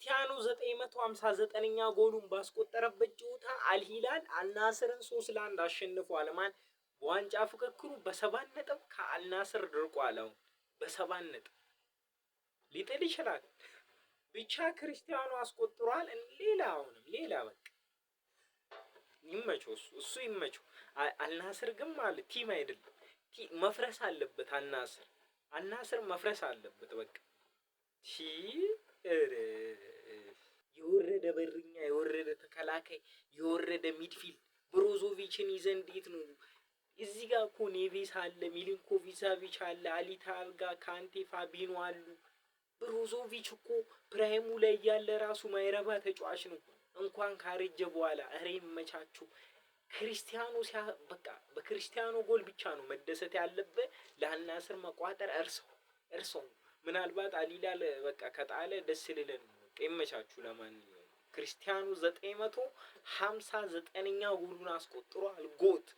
ክርስቲያኖ 959ኛ ጎሉን ባስቆጠረበት ጨዋታ አልሂላል አልናስርን 3-1 አሸንፏል። ማን በዋንጫ ፍክክሩ በ7 ነጥብ ከአልናስር ድርቋል። አሁን በ7 ነጥብ ሊጥል ይችላል። ብቻ ክርስቲያኖ አስቆጥሯል። ሌላ በቃ ይመቸው፣ እሱ ይመቸው። አልናስር ግን ማለት ቲም አይደለም፣ መፍረስ አለበት። አልናስር መፍረስ አለበት በቃ። የወረደ በርኛ፣ የወረደ ተከላካይ፣ የወረደ ሚድፊልድ ብሮዞቪችን ይዘህ እንዴት ነው? እዚህ ጋር እኮ ኔቬስ አለ፣ ሚሊንኮቪች ሳቪች አለ፣ አሊታልጋ፣ ካንቴ፣ ፋቢኖ አሉ። ብሮዞቪች እኮ ፕራይሙ ላይ ያለ ራሱ ማይረባ ተጫዋች ነው። እንኳን ካረጀ በኋላ እረ ይመቻችሁ። ክርስቲያኖ በቃ በክርስቲያኖ ጎል ብቻ ነው መደሰት ያለበት። ለአልናስር መቋጠር እርሰው ምናልባት አልሂላል በቃ ከጣለ ደስ ሊለን ነው። ይመቻችሁ። ለማንኛውም ክርስቲያኖ 959ኛ ጎሉን አስቆጥሯል። ጎት